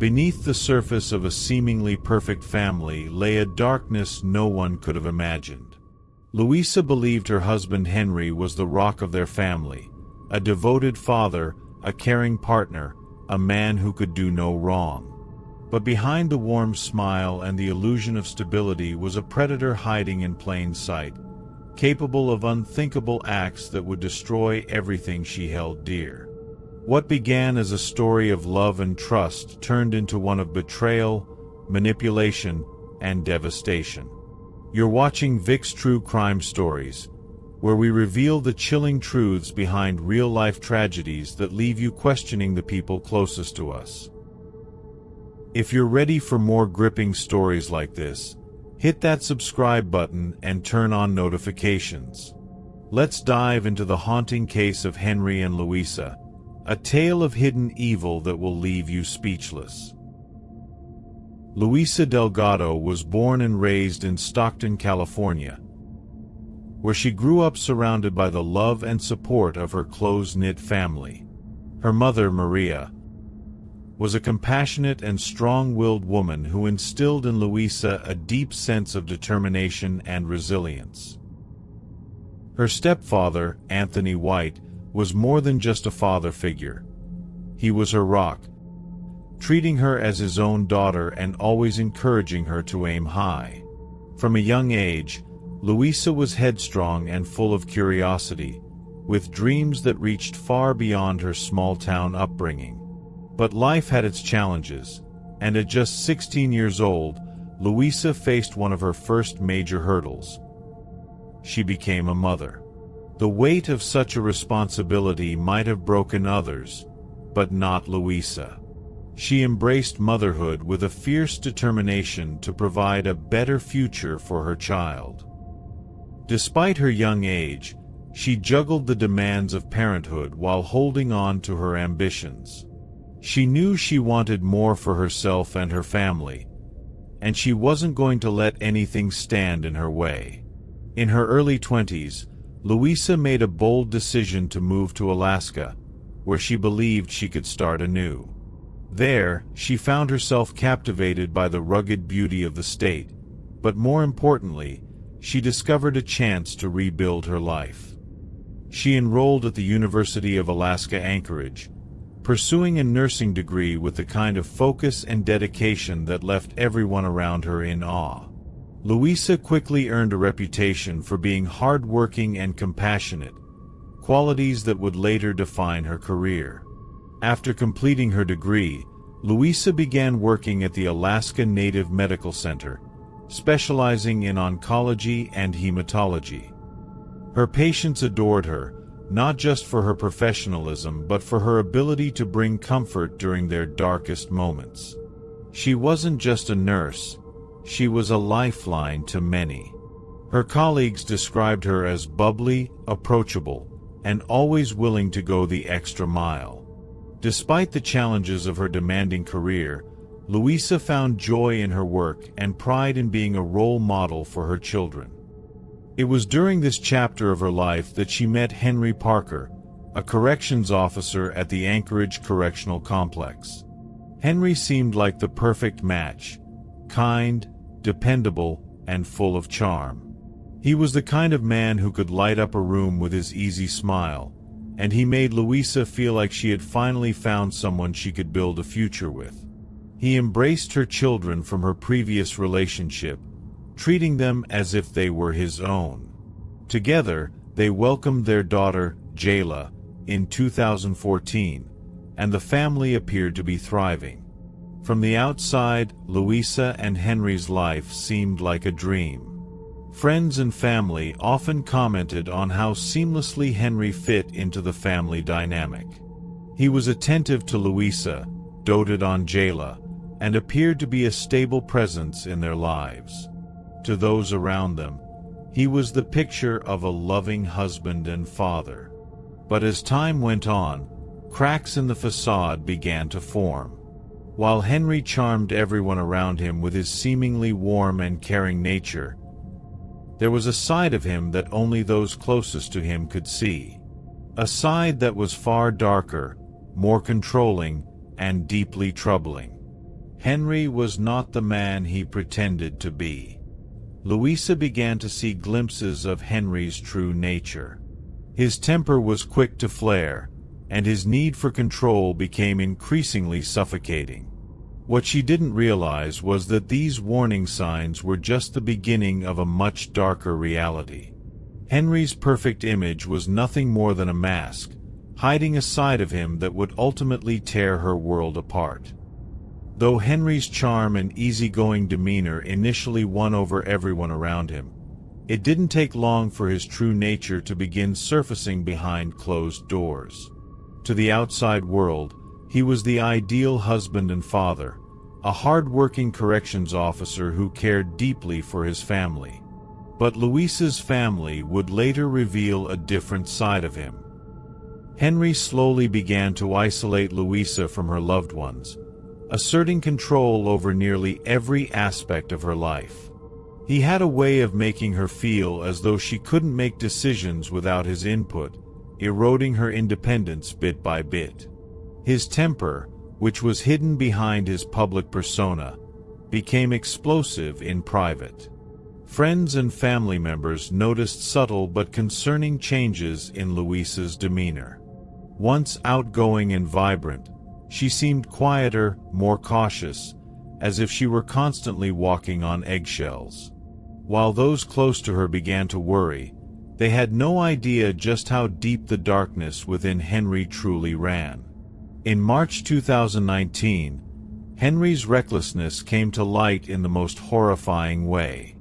Beneath the surface of a seemingly perfect family lay a darkness no one could have imagined. Louisa believed her husband Henry was the rock of their family, a devoted father, a caring partner, a man who could do no wrong. But behind the warm smile and the illusion of stability was a predator hiding in plain sight, capable of unthinkable acts that would destroy everything she held dear. What began as a story of love and trust turned into one of betrayal, manipulation, and devastation. You're watching Vic's True Crime Stories, where we reveal the chilling truths behind real-life tragedies that leave you questioning the people closest to us. If you're ready for more gripping stories like this, hit that subscribe button and turn on notifications. Let's dive into the haunting case of Henry and Louisa, a tale of hidden evil that will leave you speechless. Louisa Delgado was born and raised in Stockton, California, where she grew up surrounded by the love and support of her close-knit family. Her mother, Maria, was a compassionate and strong-willed woman who instilled in Louisa a deep sense of determination and resilience. Her stepfather, Anthony White, was more than just a father figure. He was her rock, treating her as his own daughter and always encouraging her to aim high. From a young age, Louisa was headstrong and full of curiosity, with dreams that reached far beyond her small-town upbringing. But life had its challenges, and at just 16 years old, Louisa faced one of her first major hurdles. She became a mother. The weight of such a responsibility might have broken others, but not Louisa. She embraced motherhood with a fierce determination to provide a better future for her child. Despite her young age, she juggled the demands of parenthood while holding on to her ambitions. She knew she wanted more for herself and her family, and she wasn't going to let anything stand in her way. In her early 20s, Louisa made a bold decision to move to Alaska, where she believed she could start anew. There, she found herself captivated by the rugged beauty of the state, but more importantly, she discovered a chance to rebuild her life. She enrolled at the University of Alaska Anchorage, pursuing a nursing degree with the kind of focus and dedication that left everyone around her in awe. Louisa quickly earned a reputation for being hardworking and compassionate, qualities that would later define her career. After completing her degree, Louisa began working at the Alaska Native Medical Center, specializing in oncology and hematology. Her patients adored her, not just for her professionalism but for her ability to bring comfort during their darkest moments. She wasn't just a nurse, she was a lifeline to many. Her colleagues described her as bubbly, approachable, and always willing to go the extra mile. Despite the challenges of her demanding career, Louisa found joy in her work and pride in being a role model for her children. It was during this chapter of her life that she met Henry Parker, a corrections officer at the Anchorage Correctional Complex. Henry seemed like the perfect match, kind, dependable, and full of charm. He was the kind of man who could light up a room with his easy smile, and he made Louisa feel like she had finally found someone she could build a future with. He embraced her children from her previous relationship, treating them as if they were his own. Together, they welcomed their daughter, Jayla, in 2014, and the family appeared to be thriving. From the outside, Louisa and Henry's life seemed like a dream. Friends and family often commented on how seamlessly Henry fit into the family dynamic. He was attentive to Louisa, doted on Jayla, and appeared to be a stable presence in their lives. To those around them, he was the picture of a loving husband and father. But as time went on, cracks in the façade began to form. While Henry charmed everyone around him with his seemingly warm and caring nature, there was a side of him that only those closest to him could see. A side that was far darker, more controlling, and deeply troubling. Henry was not the man he pretended to be. Louisa began to see glimpses of Henry's true nature. His temper was quick to flare, and his need for control became increasingly suffocating. What she didn't realize was that these warning signs were just the beginning of a much darker reality. Henry's perfect image was nothing more than a mask, hiding a side of him that would ultimately tear her world apart. Though Henry's charm and easygoing demeanor initially won over everyone around him, it didn't take long for his true nature to begin surfacing behind closed doors. To the outside world, he was the ideal husband and father, a hard-working corrections officer who cared deeply for his family. But Louisa's family would later reveal a different side of him. Henry slowly began to isolate Louisa from her loved ones, asserting control over nearly every aspect of her life. He had a way of making her feel as though she couldn't make decisions without his input, eroding her independence bit by bit. His temper, which was hidden behind his public persona, became explosive in private. Friends and family members noticed subtle but concerning changes in Louisa's demeanor. Once outgoing and vibrant, she seemed quieter, more cautious, as if she were constantly walking on eggshells. While those close to her began to worry, they had no idea just how deep the darkness within Henry truly ran. In March 2019, Henry's recklessness came to light in the most horrifying way.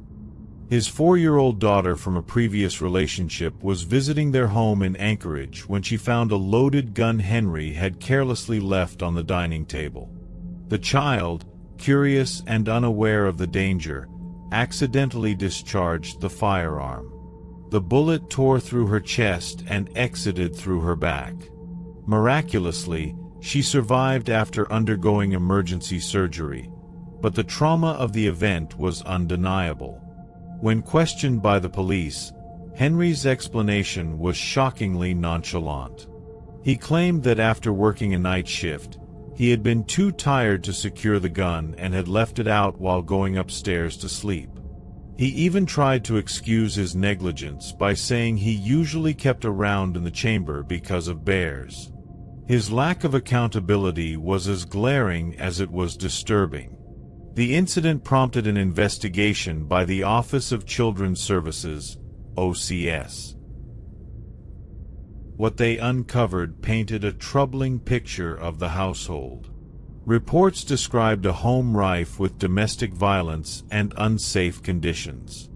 His 4-year-old daughter from a previous relationship was visiting their home in Anchorage when she found a loaded gun Henry had carelessly left on the dining table. The child, curious and unaware of the danger, accidentally discharged the firearm. The bullet tore through her chest and exited through her back. Miraculously, she survived after undergoing emergency surgery, but the trauma of the event was undeniable. When questioned by the police, Henry's explanation was shockingly nonchalant. He claimed that after working a night shift, he had been too tired to secure the gun and had left it out while going upstairs to sleep. He even tried to excuse his negligence by saying he usually kept a round in the chamber because of bears. His lack of accountability was as glaring as it was disturbing. The incident prompted an investigation by the Office of Children's Services, OCS. What they uncovered painted a troubling picture of the household. Reports described a home rife with domestic violence and unsafe conditions.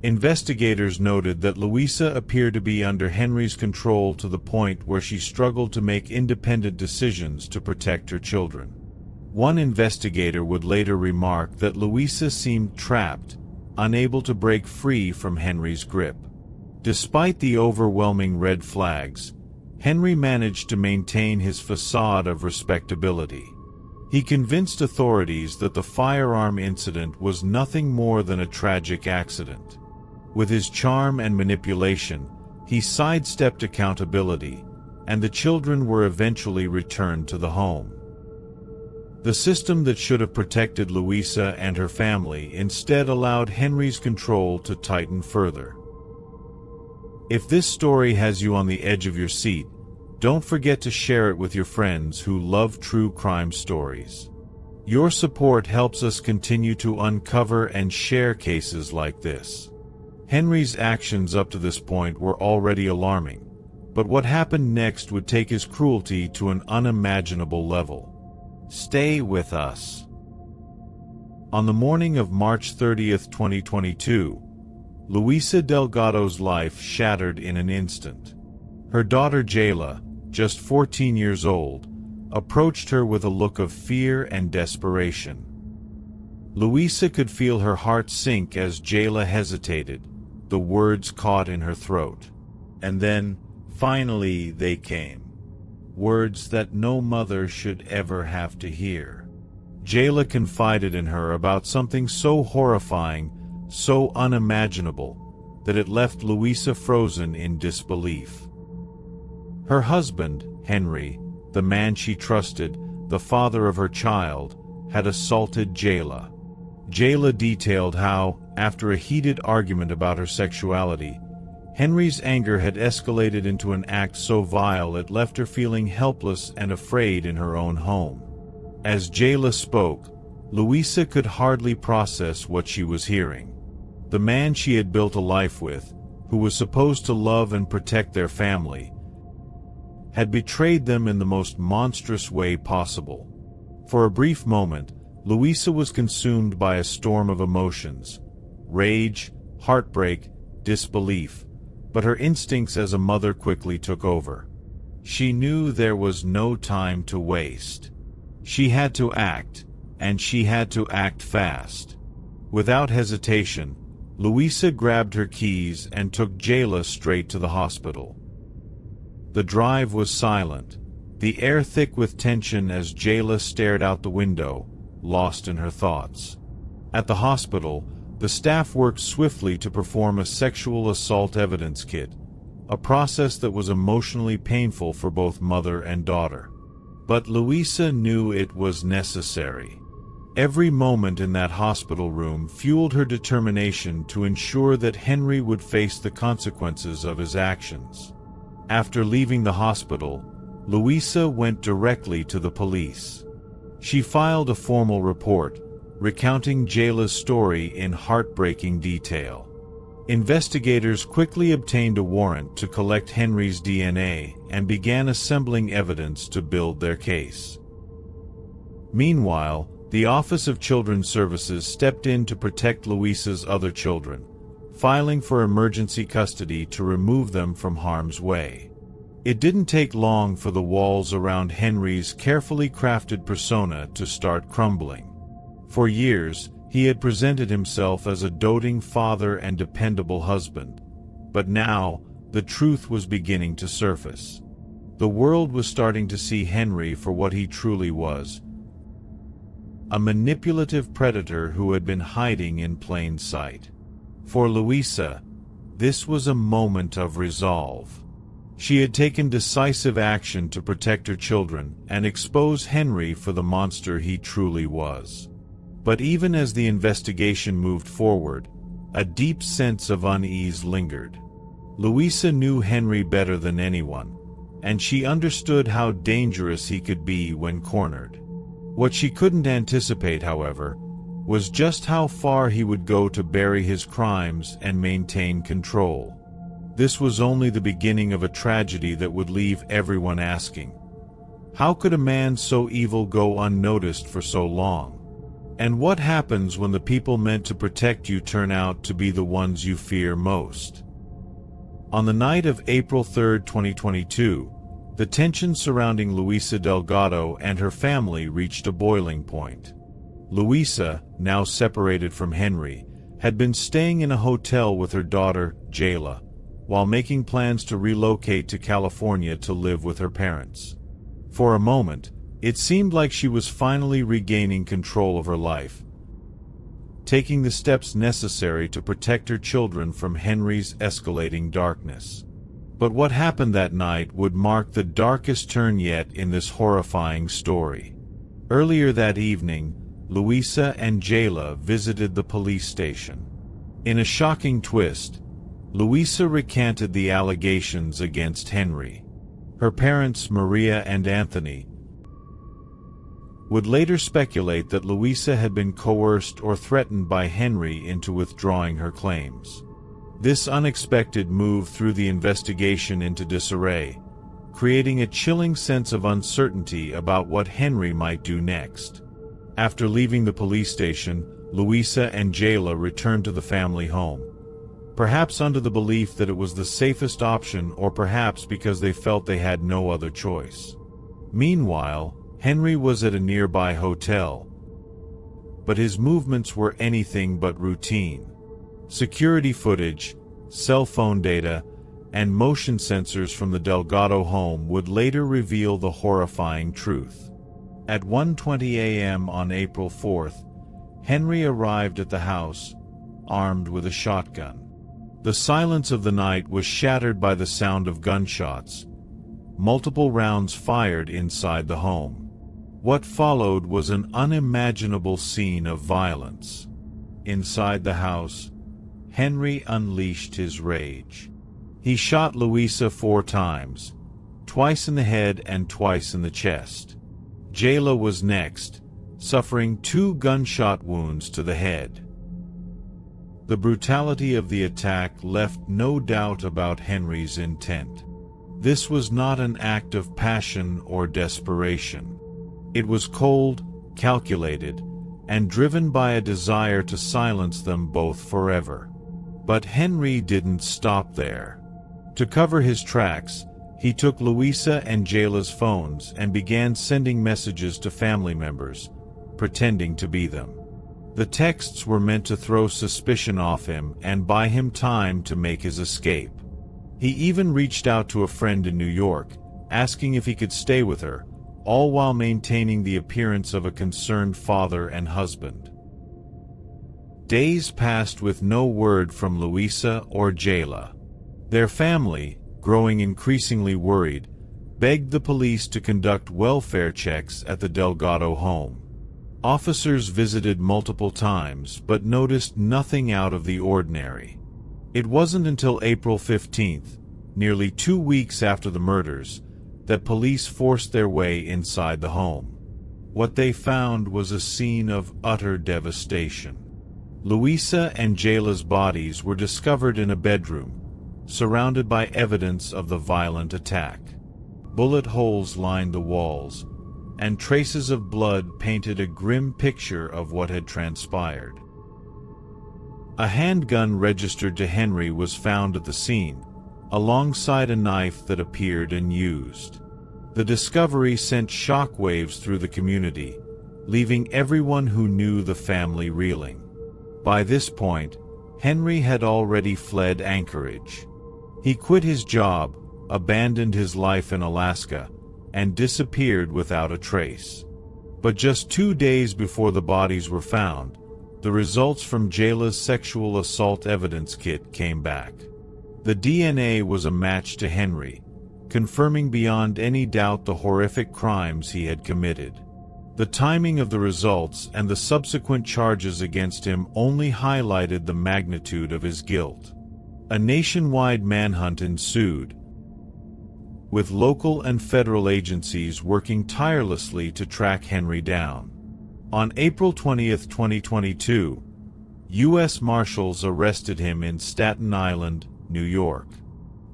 Investigators noted that Louisa appeared to be under Henry's control to the point where she struggled to make independent decisions to protect her children. One investigator would later remark that Louisa seemed trapped, unable to break free from Henry's grip. Despite the overwhelming red flags, Henry managed to maintain his facade of respectability. He convinced authorities that the firearm incident was nothing more than a tragic accident. With his charm and manipulation, he sidestepped accountability, and the children were eventually returned to the home. The system that should have protected Louisa and her family instead allowed Henry's control to tighten further. If this story has you on the edge of your seat, don't forget to share it with your friends who love true crime stories. Your support helps us continue to uncover and share cases like this. Henry's actions up to this point were already alarming, but what happened next would take his cruelty to an unimaginable level. Stay with us. On the morning of March 30, 2022, Louisa Delgado's life shattered in an instant. Her daughter Jayla, just 14 years old, approached her with a look of fear and desperation. Louisa could feel her heart sink as Jayla hesitated, the words caught in her throat. And then, finally, they came. Words that no mother should ever have to hear. Jayla confided in her about something so horrifying, so unimaginable, that it left Louisa frozen in disbelief. Her husband, Henry, the man she trusted, the father of her child, had assaulted Jayla. Jayla detailed how, after a heated argument about her sexuality, Henry's anger had escalated into an act so vile it left her feeling helpless and afraid in her own home. As Jayla spoke, Louisa could hardly process what she was hearing. The man she had built a life with, who was supposed to love and protect their family, had betrayed them in the most monstrous way possible. For a brief moment, Louisa was consumed by a storm of emotions: rage, heartbreak, disbelief, but her instincts as a mother quickly took over. She knew there was no time to waste. She had to act, and she had to act fast. Without hesitation, Louisa grabbed her keys and took Jayla straight to the hospital. The drive was silent, the air thick with tension as Jayla stared out the window, lost in her thoughts. At the hospital, the staff worked swiftly to perform a sexual assault evidence kit, a process that was emotionally painful for both mother and daughter. But Louisa knew it was necessary. Every moment in that hospital room fueled her determination to ensure that Henry would face the consequences of his actions. After leaving the hospital, Louisa went directly to the police. She filed a formal report, recounting Jayla's story in heartbreaking detail. Investigators quickly obtained a warrant to collect Henry's DNA and began assembling evidence to build their case. Meanwhile, the Office of Children's Services stepped in to protect Louisa's other children, filing for emergency custody to remove them from harm's way. It didn't take long for the walls around Henry's carefully crafted persona to start crumbling. For years, he had presented himself as a doting father and dependable husband. But now, the truth was beginning to surface. The world was starting to see Henry for what he truly was: a manipulative predator who had been hiding in plain sight. For Louisa, this was a moment of resolve. She had taken decisive action to protect her children and expose Henry for the monster he truly was. But even as the investigation moved forward, a deep sense of unease lingered. Louisa knew Henry better than anyone, and she understood how dangerous he could be when cornered. What she couldn't anticipate, however, was just how far he would go to bury his crimes and maintain control. This was only the beginning of a tragedy that would leave everyone asking, how could a man so evil go unnoticed for so long? And what happens when the people meant to protect you turn out to be the ones you fear most? On the night of April 3, 2022, the tension surrounding Louisa Delgado and her family reached a boiling point. Louisa, now separated from Henry, had been staying in a hotel with her daughter, Jayla, while making plans to relocate to California to live with her parents. For a moment, it seemed like she was finally regaining control of her life, taking the steps necessary to protect her children from Henry's escalating darkness. But what happened that night would mark the darkest turn yet in this horrifying story. Earlier that evening, Louisa and Jayla visited the police station. In a shocking twist, Louisa recanted the allegations against Henry. Her parents, Maria and Anthony, would later speculate that Louisa had been coerced or threatened by Henry into withdrawing her claims. This unexpected move threw the investigation into disarray, creating a chilling sense of uncertainty about what Henry might do next. After leaving the police station, Louisa and Jayla returned to the family home, perhaps under the belief that it was the safest option, or perhaps because they felt they had no other choice. Meanwhile, Henry was at a nearby hotel, but his movements were anything but routine. Security footage, cell phone data, and motion sensors from the Delgado home would later reveal the horrifying truth. At 1:20 a.m. on April 4th, Henry arrived at the house, armed with a shotgun. The silence of the night was shattered by the sound of gunshots, multiple rounds fired inside the home. What followed was an unimaginable scene of violence. Inside the house, Henry unleashed his rage. He shot Louisa 4 times, twice in the head and twice in the chest. Jayla was next, suffering 2 gunshot wounds to the head. The brutality of the attack left no doubt about Henry's intent. This was not an act of passion or desperation. It was cold, calculated, and driven by a desire to silence them both forever. But Henry didn't stop there. To cover his tracks, he took Louisa and Jayla's phones and began sending messages to family members, pretending to be them. The texts were meant to throw suspicion off him and buy him time to make his escape. He even reached out to a friend in New York, asking if he could stay with her, all while maintaining the appearance of a concerned father and husband. Days passed with no word from Louisa or Jayla. Their family, growing increasingly worried, begged the police to conduct welfare checks at the Delgado home. Officers visited multiple times but noticed nothing out of the ordinary. It wasn't until April 15th, nearly 2 weeks after the murders, that police forced their way inside the home. What they found was a scene of utter devastation. Louisa and Jayla's bodies were discovered in a bedroom, surrounded by evidence of the violent attack. Bullet holes lined the walls, and traces of blood painted a grim picture of what had transpired. A handgun registered to Henry was found at the scene, alongside a knife that appeared unused. The discovery sent shockwaves through the community, leaving everyone who knew the family reeling. By this point, Henry had already fled Anchorage. He quit his job, abandoned his life in Alaska, and disappeared without a trace. But just 2 days before the bodies were found, the results from Jayla's sexual assault evidence kit came back. The DNA was a match to Henry, confirming beyond any doubt the horrific crimes he had committed. The timing of the results and the subsequent charges against him only highlighted the magnitude of his guilt. A nationwide manhunt ensued, with local and federal agencies working tirelessly to track Henry down. On April 20, 2022, U.S. Marshals arrested him in Staten Island, New York.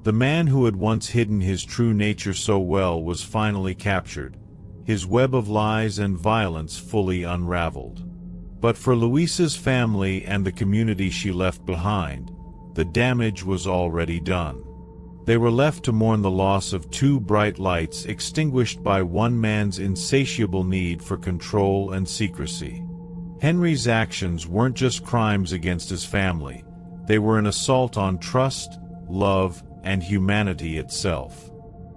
The man who had once hidden his true nature so well was finally captured, his web of lies and violence fully unraveled. But for Louisa's family and the community she left behind, the damage was already done. They were left to mourn the loss of 2 bright lights extinguished by one man's insatiable need for control and secrecy. Henry's actions weren't just crimes against his family, they were an assault on trust, love, and humanity itself.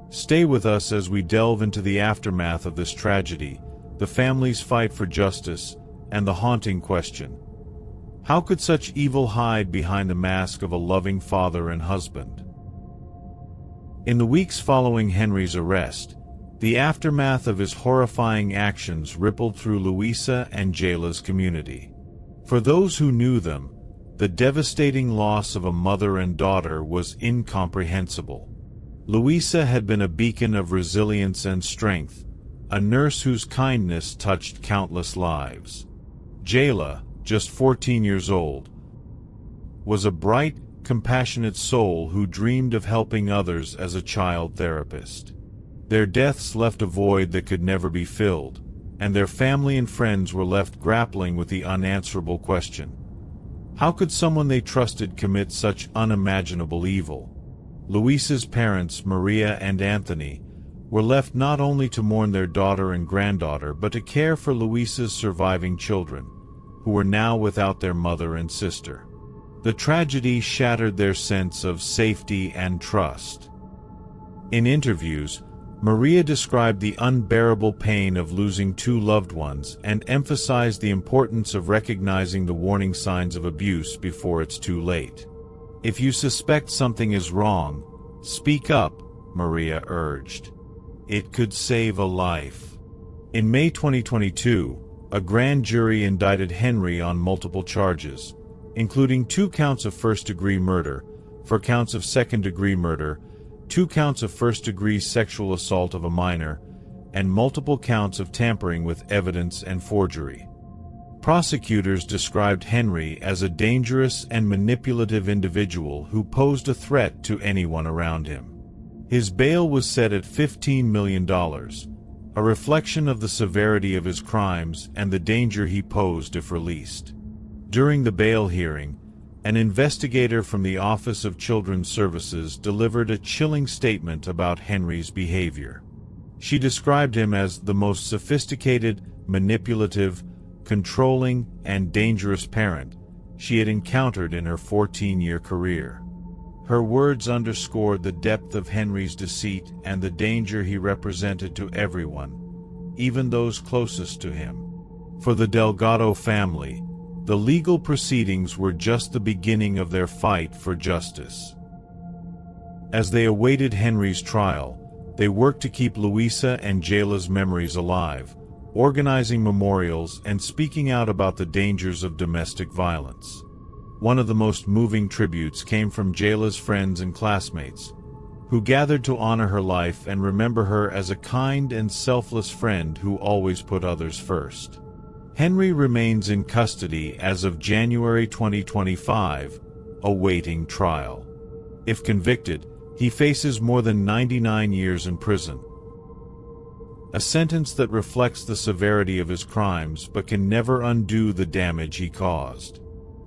Stay with us as we delve into the aftermath of this tragedy, the family's fight for justice, and the haunting question: how could such evil hide behind the mask of a loving father and husband? In the weeks following Henry's arrest, the aftermath of his horrifying actions rippled through Louisa and Jayla's community. For those who knew them, the devastating loss of a mother and daughter was incomprehensible. Louisa had been a beacon of resilience and strength, a nurse whose kindness touched countless lives. Jayla, just 14 years old, was a bright, compassionate soul who dreamed of helping others as a child therapist. Their deaths left a void that could never be filled, and their family and friends were left grappling with the unanswerable question: how could someone they trusted commit such unimaginable evil? Louisa's parents, Maria and Anthony, were left not only to mourn their daughter and granddaughter but to care for Louisa's surviving children, who were now without their mother and sister. The tragedy shattered their sense of safety and trust. In interviews, Maria described the unbearable pain of losing 2 loved ones and emphasized the importance of recognizing the warning signs of abuse before it's too late. If you suspect something is wrong, speak up, Maria urged. It could save a life. In May 2022, a grand jury indicted Henry on multiple charges, including 2 counts of first-degree murder, 4 counts of second-degree murder, 2 counts of first-degree sexual assault of a minor, and multiple counts of tampering with evidence and forgery. Prosecutors described Henry as a dangerous and manipulative individual who posed a threat to anyone around him. His bail was set at $15 million, a reflection of the severity of his crimes and the danger he posed if released. During the bail hearing, an investigator from the Office of Children's Services delivered a chilling statement about Henry's behavior. She described him as the most sophisticated, manipulative, controlling, and dangerous parent she had encountered in her 14-year career. Her words underscored the depth of Henry's deceit and the danger he represented to everyone, even those closest to him. For the Delgado family, the legal proceedings were just the beginning of their fight for justice. As they awaited Henry's trial, they worked to keep Luisa and Jayla's memories alive, organizing memorials and speaking out about the dangers of domestic violence. One of the most moving tributes came from Jayla's friends and classmates, who gathered to honor her life and remember her as a kind and selfless friend who always put others first. Henry remains in custody as of January 2025, awaiting trial. If convicted, he faces more than 99 years in prison, a sentence that reflects the severity of his crimes but can never undo the damage he caused.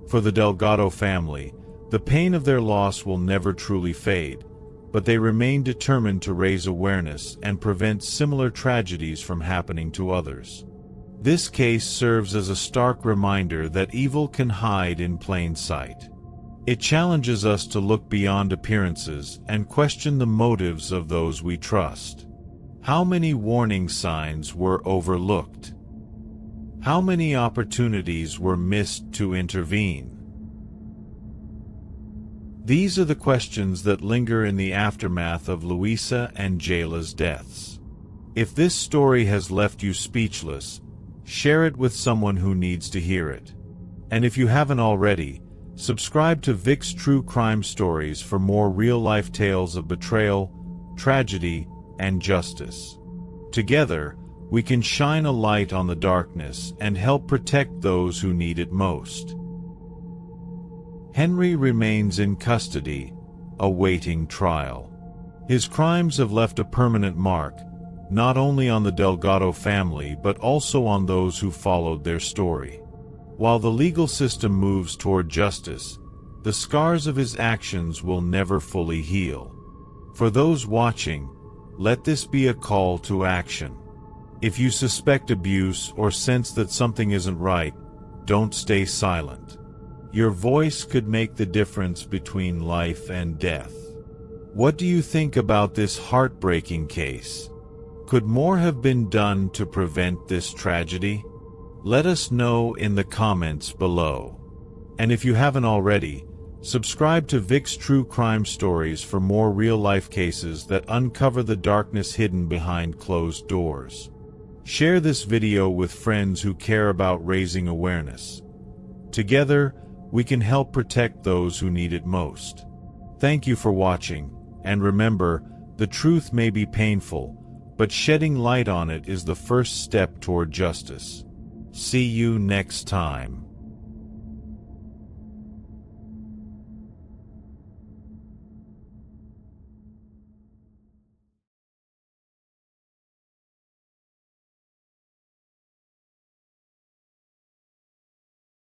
For the Delgado family, the pain of their loss will never truly fade, but they remain determined to raise awareness and prevent similar tragedies from happening to others. This case serves as a stark reminder that evil can hide in plain sight. It challenges us to look beyond appearances and question the motives of those we trust. How many warning signs were overlooked? How many opportunities were missed to intervene? These are the questions that linger in the aftermath of Luisa and Jayla's deaths. If this story has left you speechless, share it with someone who needs to hear it. And if you haven't already, subscribe to Vic's True Crime Stories for more real-life tales of betrayal, tragedy, and justice. Together, we can shine a light on the darkness and help protect those who need it most. Henry remains in custody, awaiting trial. His crimes have left a permanent mark, not only on the Delgado family but also on those who followed their story. While the legal system moves toward justice, the scars of his actions will never fully heal. For those watching, let this be a call to action. If you suspect abuse or sense that something isn't right, don't stay silent. Your voice could make the difference between life and death. What do you think about this heartbreaking case? Could more have been done to prevent this tragedy? Let us know in the comments below. And if you haven't already, subscribe to Vic's True Crime Stories for more real-life cases that uncover the darkness hidden behind closed doors. Share this video with friends who care about raising awareness. Together, we can help protect those who need it most. Thank you for watching, and remember, the truth may be painful, but shedding light on it is the first step toward justice. See you next time.